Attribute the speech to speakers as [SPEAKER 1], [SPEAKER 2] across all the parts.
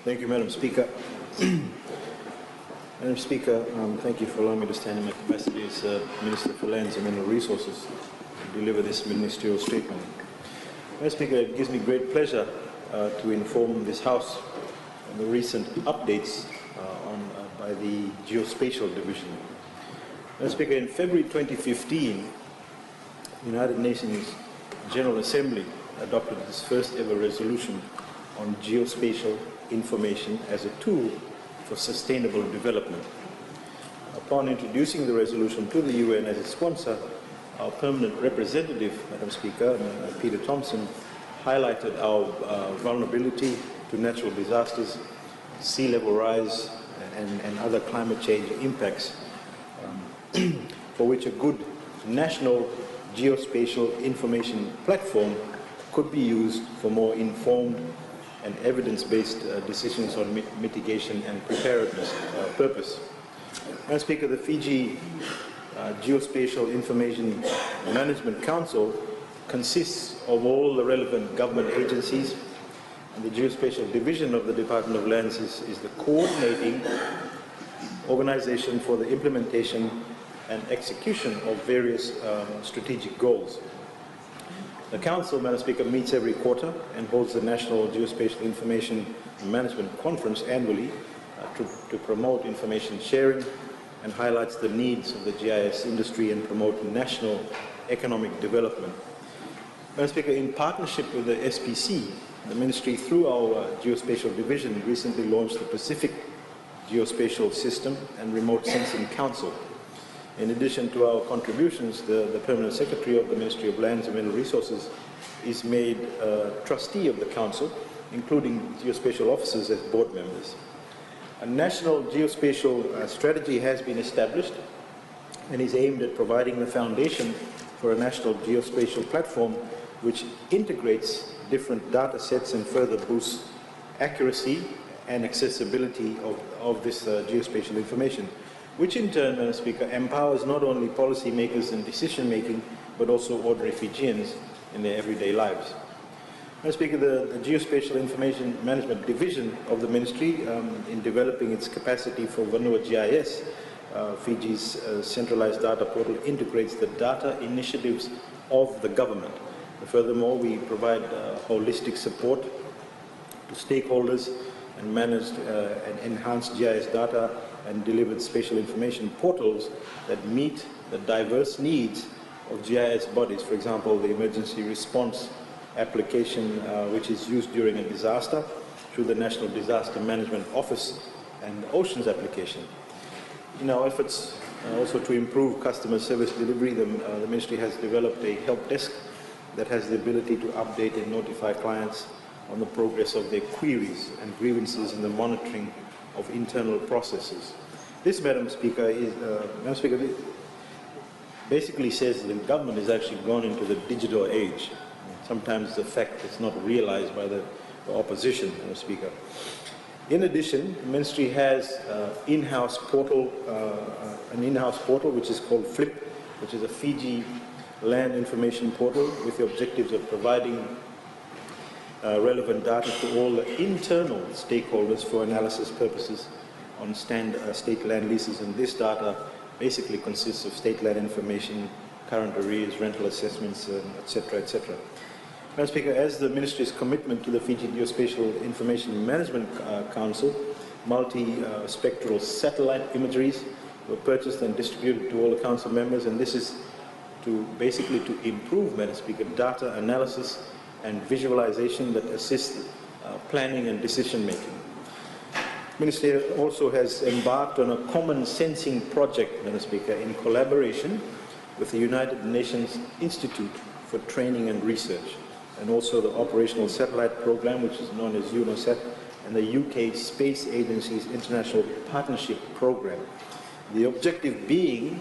[SPEAKER 1] Thank you, Madam Speaker. Madam Speaker, thank you for allowing me to stand in my capacity as Minister for Lands and Mineral Resources to deliver this ministerial statement. Madam Speaker, it gives me great pleasure to inform this House on the recent updates by the Geospatial Division. Madam Speaker, in February 2015, the United Nations General Assembly adopted its first ever resolution on geospatial information as a tool for sustainable development. Upon introducing the resolution to the UN as a sponsor, our permanent representative, Madam Speaker, Peter Thompson, highlighted our vulnerability to natural disasters, sea level rise, and other climate change impacts, for which a good national geospatial information platform could be used for more informed and evidence-based decisions on mitigation and preparedness purpose. Madam Speaker, the Fiji Geospatial Information Management Council consists of all the relevant government agencies, and the Geospatial Division of the Department of Lands is the coordinating organization for the implementation and execution of various strategic goals. The Council, Madam Speaker, meets every quarter and holds the National Geospatial Information Management Conference annually to promote information sharing and highlights the needs of the GIS industry and promote national economic development. Madam Speaker, in partnership with the SPC, the Ministry, through our Geospatial Division, recently launched the Pacific Geospatial System and Remote Sensing Council. In addition to our contributions, the Permanent Secretary of the Ministry of Lands and Mineral Resources is made trustee of the Council, including geospatial officers as board members. A national geospatial strategy has been established and is aimed at providing the foundation for a national geospatial platform which integrates different data sets and further boosts accuracy and accessibility of this geospatial information, which in turn, Madam Speaker, empowers not only policymakers and decision-making, but also ordinary Fijians in their everyday lives. Madam Speaker, the Geospatial Information Management Division of the Ministry, in developing its capacity for Vanua GIS, Fiji's centralized data portal integrates the data initiatives of the government. Furthermore, we provide holistic support to stakeholders and managed and enhanced GIS data and delivered spatial information portals that meet the diverse needs of GIS bodies. For example, the emergency response application, which is used during a disaster, through the National Disaster Management Office and the Oceans application. In our efforts also to improve customer service delivery, the Ministry has developed a help desk that has the ability to update and notify clients on the progress of their queries and grievances in the monitoring of internal processes. This, Madam Speaker, basically says that the government has actually gone into the digital age. Sometimes the fact is not realized by the opposition, Madam Speaker. In addition, the Ministry has an in-house portal which is called FLIP, which is a Fiji land information portal with the objectives of providing relevant data to all the internal stakeholders for analysis purposes on state land leases, and this data basically consists of state land information, current arrears, rental assessments, etc., etc. Madam Speaker, as the Ministry's commitment to the Fiji Geospatial Information Management Council, multi-spectral satellite imageries were purchased and distributed to all the Council members, and this is basically to improve, Madam Speaker, data analysis and visualization that assist planning and decision making. Ministerial also has embarked on a common sensing project, Madam Speaker, in collaboration with the United Nations Institute for Training and Research, and also the Operational Satellite Program, which is known as UNOSAT, and the UK Space Agency's International Partnership Program. The objective being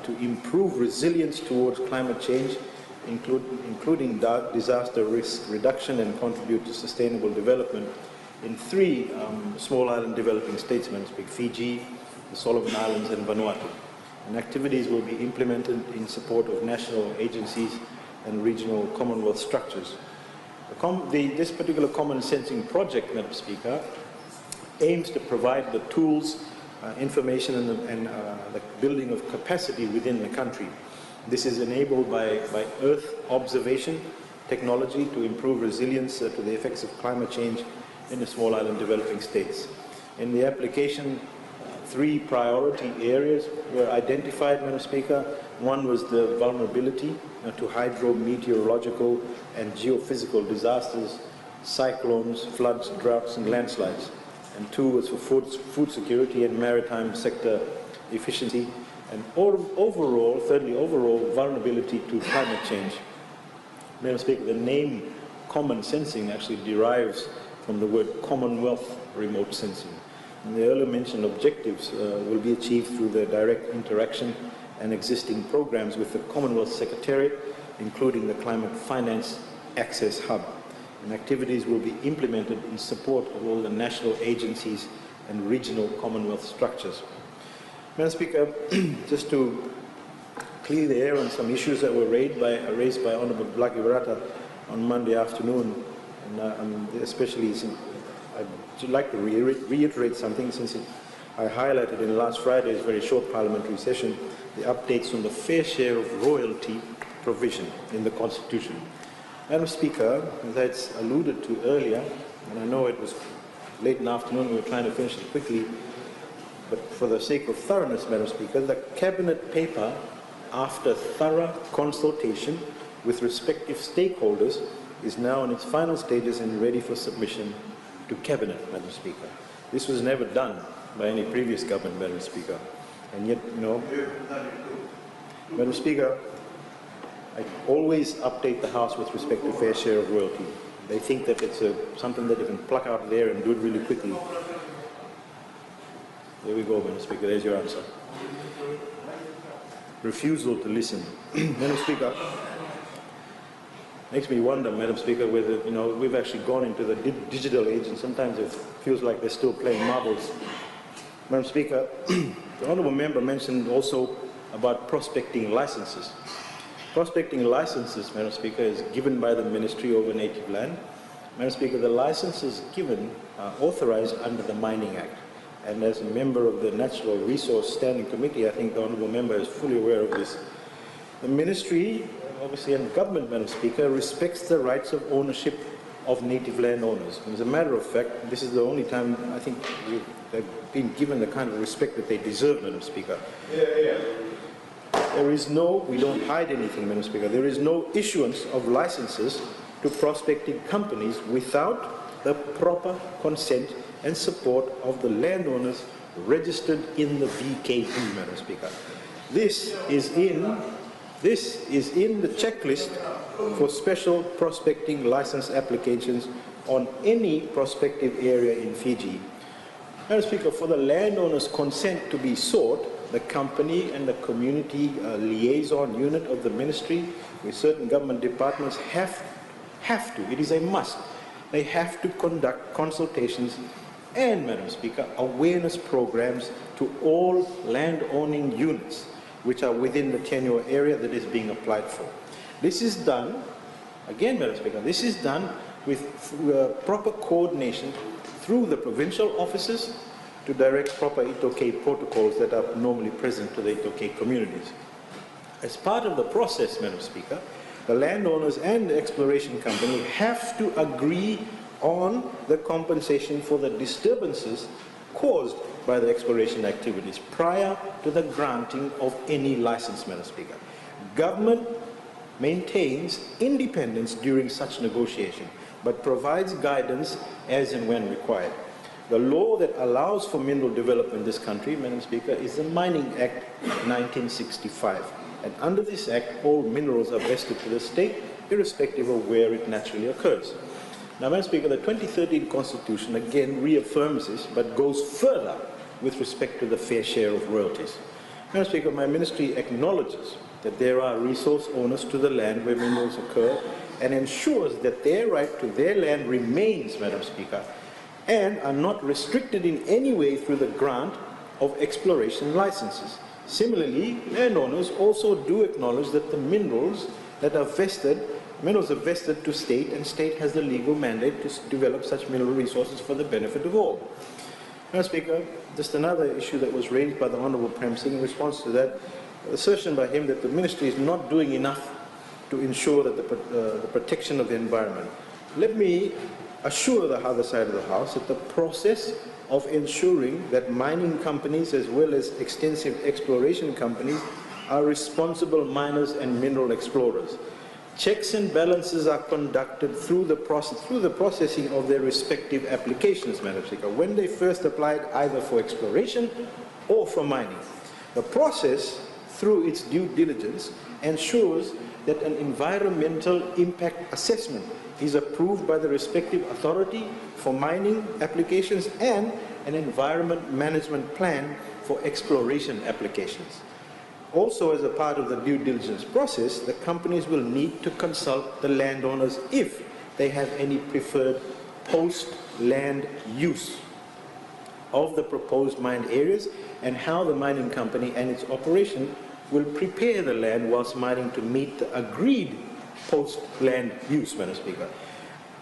[SPEAKER 1] to improve resilience towards climate change, including disaster risk reduction, and contribute to sustainable development in 3 small island developing states, Fiji, the Solomon Islands, and Vanuatu. And activities will be implemented in support of national agencies and regional Commonwealth structures. This particular common sensing project, Madam Speaker, aims to provide the tools, information and the building of capacity within the country. This is enabled by Earth observation technology to improve resilience to the effects of climate change in the small island developing states. In the application, 3 priority areas were identified, Madam Speaker. One was the vulnerability to hydrometeorological and geophysical disasters, cyclones, floods, droughts, and landslides. And 2 was for food security and maritime sector efficiency. And overall, thirdly, overall vulnerability to climate change. Madam Speaker, the name common sensing actually derives from the word Commonwealth remote sensing. And the earlier mentioned objectives will be achieved through the direct interaction and existing programs with the Commonwealth Secretariat, including the Climate Finance Access Hub. And activities will be implemented in support of all the national agencies and regional Commonwealth structures. Madam Speaker, just to clear the air on some issues that were raised by Honourable Blaki Barata on Monday afternoon, and especially I'd like to reiterate something since I highlighted in last Friday's very short parliamentary session the updates on the fair share of royalty provision in the Constitution. Madam Speaker, as I alluded to earlier, and I know it was late in the afternoon, we were trying to finish it quickly, but for the sake of thoroughness, Madam Speaker, the Cabinet paper, after thorough consultation with respective stakeholders, is now in its final stages and ready for submission to Cabinet, Madam Speaker. This was never done by any previous government, Madam Speaker. And yet, you know, Madam Speaker, I always update the House with respect to fair share of royalty. They think that it's something that they can pluck out there and do it really quickly. There we go, Madam Speaker, there's your answer. Refusal to listen. Madam Speaker, makes me wonder, Madam Speaker, whether, you know, we've actually gone into the digital age and sometimes it feels like they're still playing marbles. Madam Speaker, the Honourable Member mentioned also about prospecting licenses. Prospecting licenses, Madam Speaker, is given by the Ministry over Native Land. Madam Speaker, the licenses given are authorized under the Mining Act. And as a member of the Natural Resource Standing Committee, I think the Honourable Member is fully aware of this. The Ministry, obviously, and government, Madam Speaker, respects the rights of ownership of native land owners. And as a matter of fact, this is the only time I think they've been given the kind of respect that they deserve, Madam Speaker. There is no, we don't hide anything, Madam Speaker, there is no issuance of licenses to prospecting companies without the proper consent and support of the landowners registered in the VKB, Madam Speaker. This is in the checklist for special prospecting license applications on any prospective area in Fiji. Madam Speaker, for the landowner's consent to be sought, the company and the community liaison unit of the ministry with certain government departments have to, it is a must, they have to conduct consultations and, Madam Speaker, awareness programs to all land-owning units which are within the tenure area that is being applied for. This is done, again, Madam Speaker, this is done with proper coordination through the provincial offices to direct proper Itoke protocols that are normally present to the Itoke communities. As part of the process, Madam Speaker, the landowners and the exploration company have to agree on the compensation for the disturbances caused by the exploration activities prior to the granting of any license, Madam Speaker. Government maintains independence during such negotiation, but provides guidance as and when required. The law that allows for mineral development in this country, Madam Speaker, is the Mining Act 1965. And under this act, all minerals are vested to the state, irrespective of where it naturally occurs. Now, Madam Speaker, the 2013 Constitution again reaffirms this, but goes further with respect to the fair share of royalties. Madam Speaker, my ministry acknowledges that there are resource owners to the land where minerals occur and ensures that their right to their land remains, Madam Speaker, and are not restricted in any way through the grant of exploration licenses. Similarly, landowners also do acknowledge that the minerals that are vested, minerals are vested to state, and state has the legal mandate to develop such mineral resources for the benefit of all. Madam Speaker, just another issue that was raised by the Honourable Prem Singh in response to that, assertion by him that the Ministry is not doing enough to ensure that the protection of the environment. Let me assure the other side of the House that the process of ensuring that mining companies as well as extensive exploration companies are responsible miners and mineral explorers. Checks and balances are conducted through the processing of their respective applications, Madam Speaker, when they first applied either for exploration or for mining. The process, through its due diligence, ensures that an environmental impact assessment is approved by the respective authority for mining applications and an environment management plan for exploration applications. Also, as a part of the due diligence process, the companies will need to consult the landowners if they have any preferred post-land use of the proposed mined areas and how the mining company and its operation will prepare the land whilst mining to meet the agreed post-land use, Madam Speaker.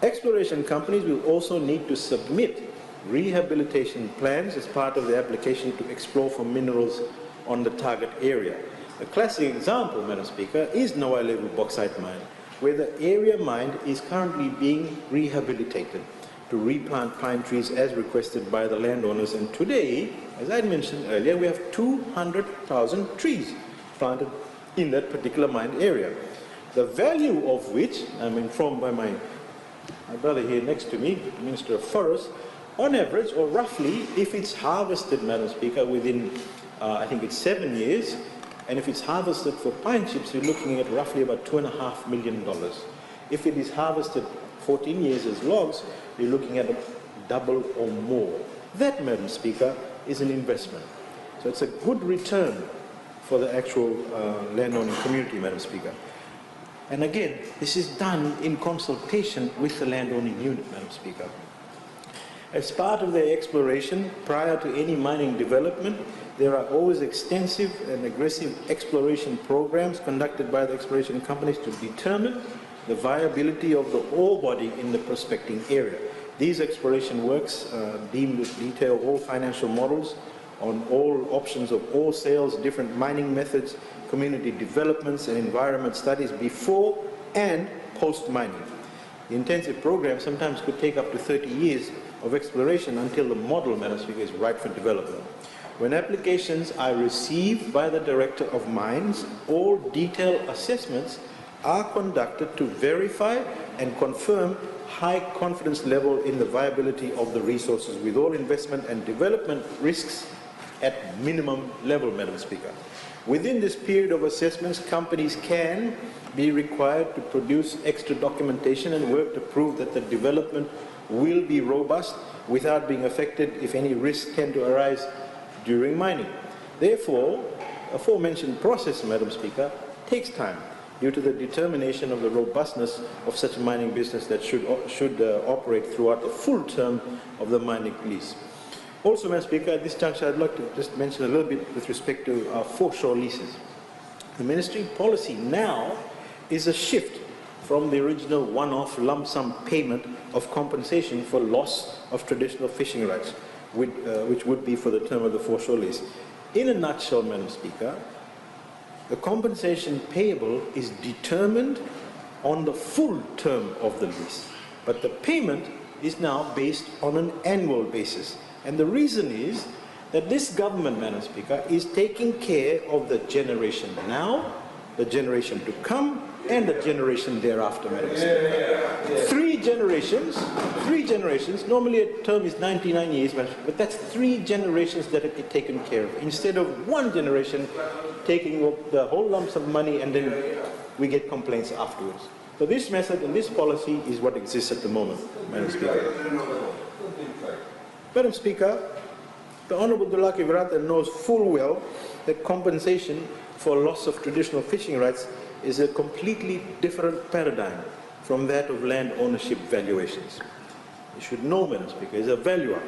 [SPEAKER 1] Exploration companies will also need to submit rehabilitation plans as part of the application to explore for minerals on the target area. A classic example, Madam Speaker, is Noa Level bauxite mine, where the area mined is currently being rehabilitated to replant pine trees as requested by the landowners. And today, as I mentioned earlier, we have 200,000 trees planted in that particular mined area. The value of which, I'm informed by my brother here next to me, the Minister of Forests, on average, or roughly, if it's harvested, Madam Speaker, within, I think it's 7 years, and if it's harvested for pine chips, you're looking at roughly about $2.5 million. If it is harvested 14 years as logs, you're looking at a double or more. That, Madam Speaker, is an investment. So it's a good return for the actual landowning community, Madam Speaker. And again, this is done in consultation with the landowning unit, Madam Speaker. As part of their exploration, prior to any mining development, there are always extensive and aggressive exploration programs conducted by the exploration companies to determine the viability of the ore body in the prospecting area. These exploration works deem to detail all financial models on all options of ore sales, different mining methods, community developments and environment studies before and post-mining. The intensive program sometimes could take up to 30 years of exploration until the model, Madam Speaker, is right for development. When applications are received by the Director of Mines, all detailed assessments are conducted to verify and confirm high confidence level in the viability of the resources, with all investment and development risks at minimum level, Madam Speaker. Within this period of assessments, companies can be required to produce extra documentation and work to prove that the development will be robust without being affected if any risks tend to arise during mining. Therefore, aforementioned process, Madam Speaker, takes time due to the determination of the robustness of such a mining business that should operate throughout the full term of the mining lease. Also, Madam Speaker, at this juncture, I'd like to just mention a little bit with respect to our foreshore leases. The Ministry policy now is a shift from the original one-off lump sum payment of compensation for loss of traditional fishing rights, which would be for the term of the foreshore lease. In a nutshell, Madam Speaker, the compensation payable is determined on the full term of the lease, but the payment is now based on an annual basis. And the reason is that this government, Madam Speaker, is taking care of the generation now, the generation to come, and the generation thereafter, Madam Speaker. Three generations, normally a term is 99 years, but that's 3 generations that are taken care of, instead of 1 generation taking the whole lumps of money and then we get complaints afterwards. So this method and this policy is what exists at the moment, Madam Speaker. Madam Speaker, the Honourable Dulaki Virata knows full well that compensation for loss of traditional fishing rights is a completely different paradigm from that of land ownership valuations. You should know, Madam Speaker, is a valuer.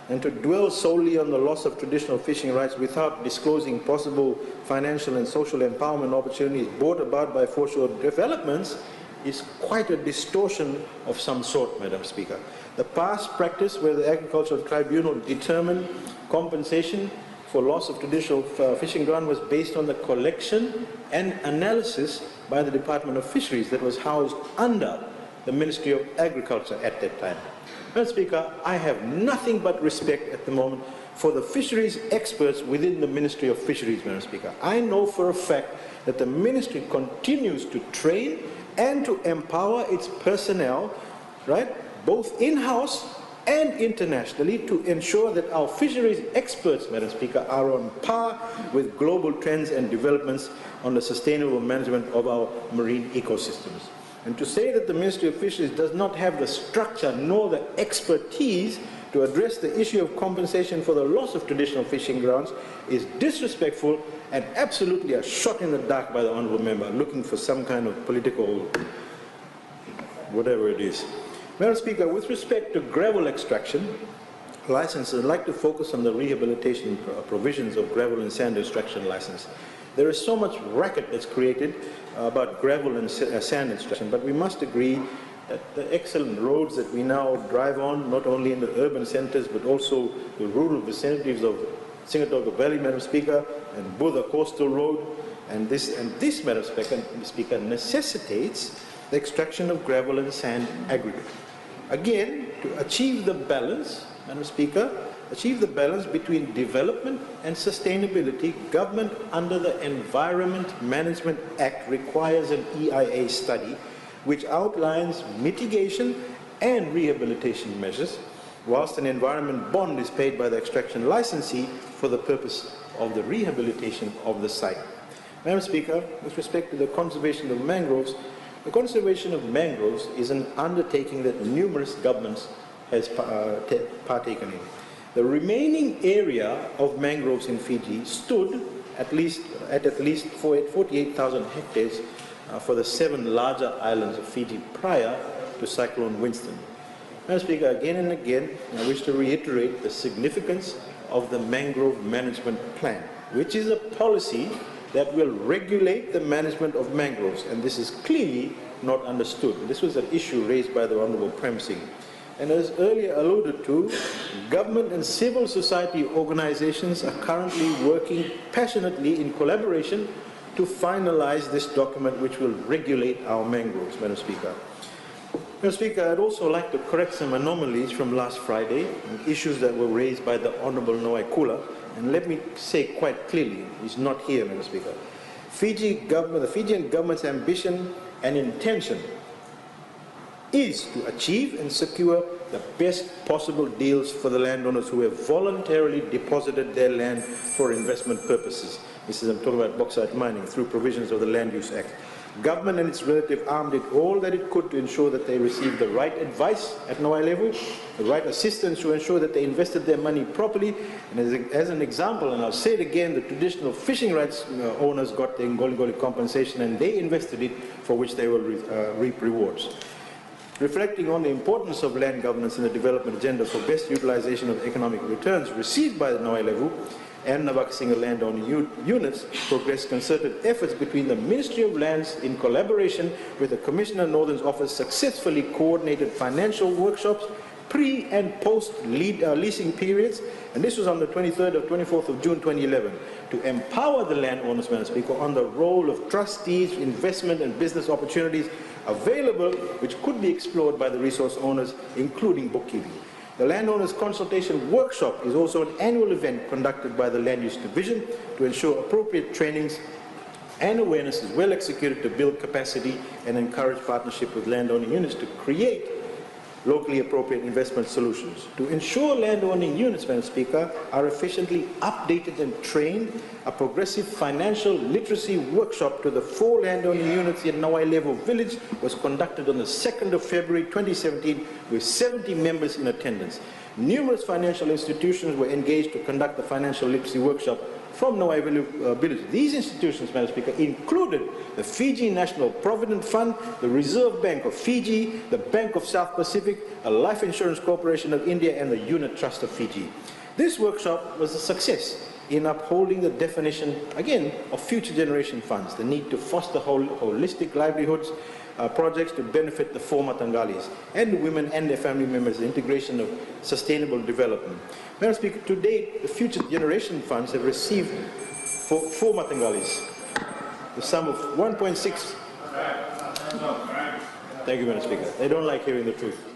[SPEAKER 1] And to dwell solely on the loss of traditional fishing rights without disclosing possible financial and social empowerment opportunities brought about by foreshore developments is quite a distortion of some sort, Madam Speaker. The past practice where the Agricultural Tribunal determined compensation for loss of traditional fishing ground was based on the collection and analysis by the Department of Fisheries that was housed under the Ministry of Agriculture at that time. Madam Speaker, I have nothing but respect at the moment for the fisheries experts within the Ministry of Fisheries, Madam Speaker. I know for a fact that the Ministry continues to train and to empower its personnel, right, both in-house and internationally, to ensure that our fisheries experts, Madam Speaker, are on par with global trends and developments on the sustainable management of our marine ecosystems. And to say that the Ministry of Fisheries does not have the structure nor the expertise to address the issue of compensation for the loss of traditional fishing grounds is disrespectful and absolutely a shot in the dark by the Honourable Member, looking for some kind of political whatever it is. Madam Speaker, with respect to gravel extraction licenses, I'd like to focus on the rehabilitation provisions of gravel and sand extraction license. There is so much racket that's created about gravel and sand extraction, but we must agree that the excellent roads that we now drive on, not only in the urban centres but also the rural vicinities of Singatoga Valley, Madam Speaker, and Buddha Coastal Road, and this, Madam Speaker, necessitates the extraction of gravel and sand aggregate. Again, to achieve the balance, Madam Speaker, achieve the balance between development and sustainability, government under the Environment Management Act requires an EIA study which outlines mitigation and rehabilitation measures, whilst an environment bond is paid by the extraction licensee for the purpose of the rehabilitation of the site. Madam Speaker, with respect to the conservation of mangroves, the conservation of mangroves is an undertaking that numerous governments has partaken in. The remaining area of mangroves in Fiji stood at least 48,000 hectares for the 7 larger islands of Fiji prior to Cyclone Winston. Madam Speaker, again and again, I wish to reiterate the significance of the Mangrove Management Plan, which is a policy that will regulate the management of mangroves, and this is clearly not understood. This was an issue raised by the Honourable Prem Singh. And as earlier alluded to, government and civil society organizations are currently working passionately in collaboration to finalize this document which will regulate our mangroves, Madam Speaker. Madam Speaker, I'd also like to correct some anomalies from last Friday and issues that were raised by the Honourable Noai Kula. And let me say quite clearly, he's not here, Madam Speaker. The Fijian government's ambition and intention is to achieve and secure the best possible deals for the landowners who have voluntarily deposited their land for investment purposes. This is, I'm talking about bauxite mining, through provisions of the Land Use Act. Government and its relative arm did all that it could to ensure that they received the right advice at Noai level, the right assistance to ensure that they invested their money properly. And as an example, and I'll say it again, the traditional fishing rights owners got their Ngoli compensation, and they invested it, for which they will reap rewards. Reflecting on the importance of land governance in the development agenda for best utilization of economic returns received by the Noai level and Navakasinga landowner units, progressed concerted efforts between the Ministry of Lands in collaboration with the Commissioner Northern's office successfully coordinated financial workshops pre and post leasing periods, and this was on the 23rd or 24th of June 2011, to empower the landowners, Madam Speaker, on the role of trustees, investment and business opportunities available which could be explored by the resource owners, including bookkeeping. The Landowners Consultation Workshop is also an annual event conducted by the Land Use Division to ensure appropriate trainings and awareness is well executed to build capacity and encourage partnership with landowning units to create locally appropriate investment solutions. To ensure landowning units, Madam Speaker, are efficiently updated and trained, a progressive financial literacy workshop to the 4 landowning units in Noai Levo Village was conducted on the 2nd of February 2017 with 70 members in attendance. Numerous financial institutions were engaged to conduct the financial literacy workshop from Noai Village. These institutions, Madam Speaker, included the Fiji National Provident Fund, the Reserve Bank of Fiji, the Bank of South Pacific, a Life Insurance Corporation of India, and the Unit Trust of Fiji. This workshop was a success in upholding the definition, again, of future generation funds, the need to foster holistic livelihoods, projects to benefit the former Tangalis and the women and their family members, the integration of sustainable development. Madam Speaker, to date, the Future Generation Funds have received for former Tangalis the sum of 1.6. Thank you, Madam Speaker. They don't like hearing the truth.